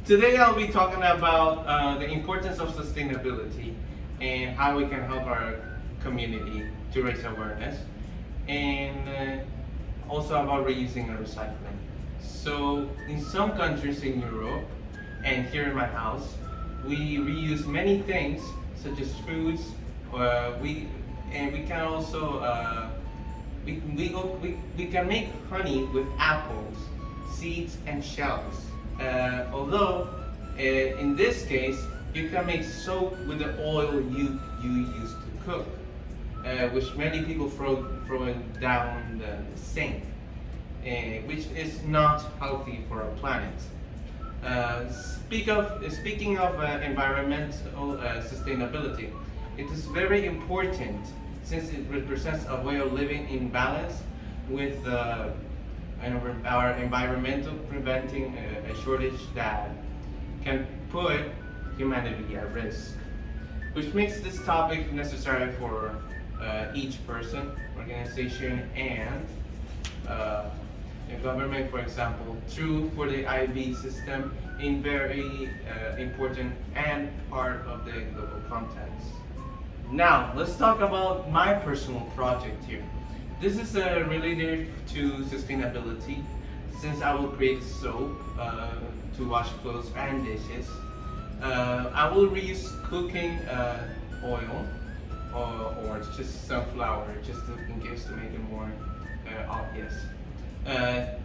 Today I'll be talking about the importance of sustainability and how we can help our community to raise awareness, and also about reusing and recycling. So in some countries in Europe and here in my house, we reuse many things such as foods. We can also we can make honey with apples, seeds, and shells. Although in this case, you can make soap with the oil you use to cook, which many people throw it down the sink, which is not healthy for our planet. Speaking of environmental sustainability, it is very important since it represents a way of living in balance with our environmental, preventing a shortage that can put humanity at risk, which makes this topic necessary for each person, organization, and the government, for example, true for the IV system in very important and part of the global context. Now, let's talk about my personal project here. This is related to sustainability since I will create soap to wash clothes and dishes. I will reuse cooking oil or just sunflower just in case to make it more obvious. That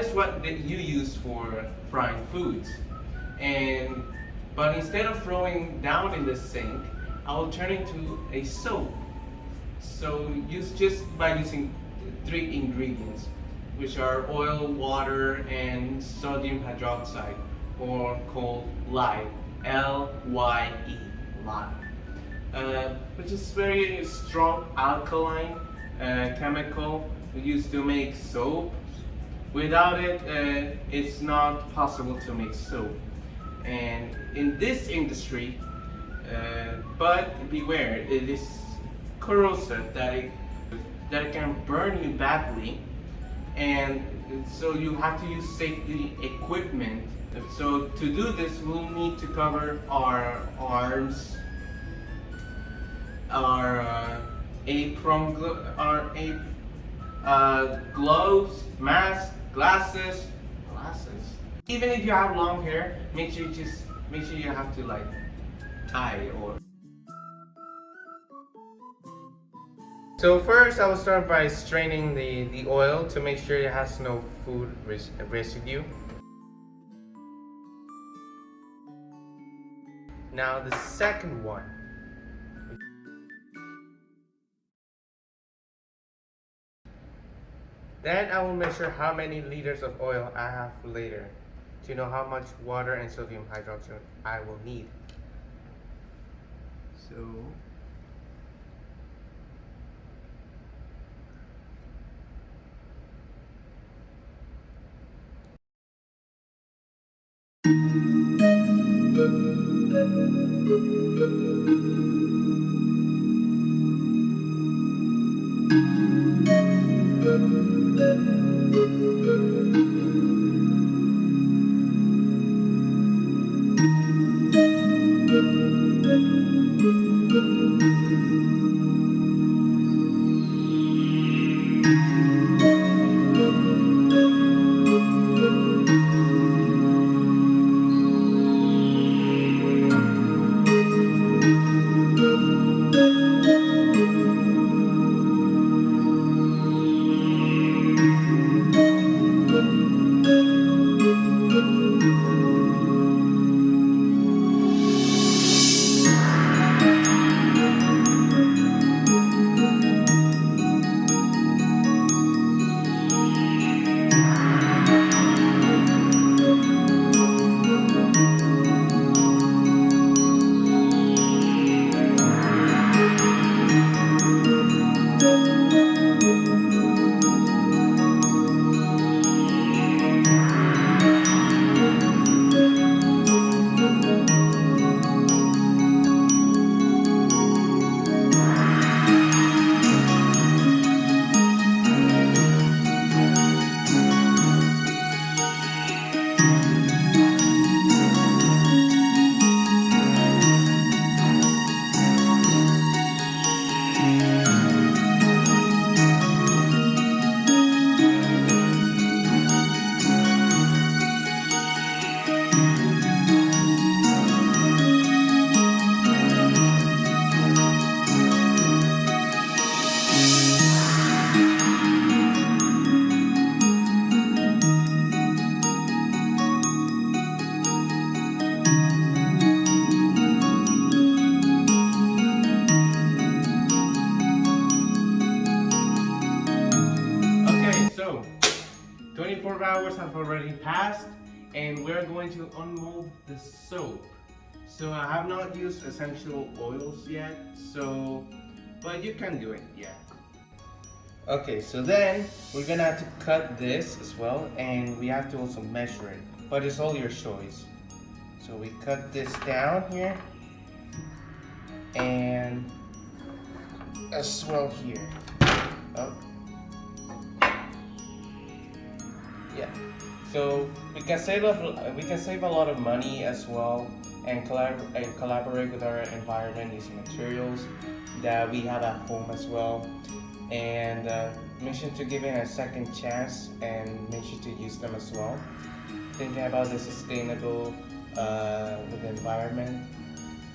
is what you use for frying foods, and but instead of throwing down in the sink, I will turn it into a soap. So use just by using three ingredients, which are oil, water, and sodium hydroxide, or called lye, Lye, lye, which is very strong alkaline chemical used to make soap. Without it, it's not possible to make soap. And in this industry, but beware, it is corrosive that it can burn you badly, and so you have to use safety equipment. So to do this, we'll need to cover our arms, our gloves, mask, glasses. Even if you have long hair, make sure you have to like tie or. So first, I will start by straining the oil to make sure it has no food residue. Now the second one. Then I will measure how many liters of oil I have later to know how much water and sodium hydroxide I will need. So 24 hours have already passed, and we're going to unmold the soap. So I have not used essential oils yet, but you can do it, yeah. Okay, so then we're gonna have to cut this as well, and we have to also measure it, but it's all your choice. So we cut this down here, and as well here. Oh. Yeah. So we can save a lot of money as well, and collaborate with our environment using materials that we have at home as well, and make sure to give it a second chance and make sure to use them as well. Thinking about the sustainable with the environment.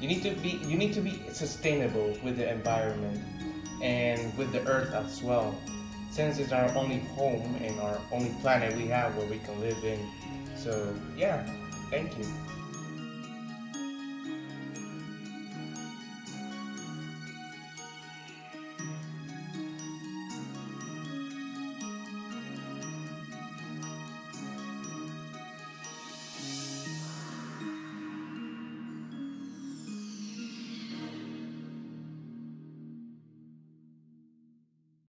You need to be sustainable with the environment and with the earth as well, since it's our only home and our only planet we have where we can live in. So yeah, thank you.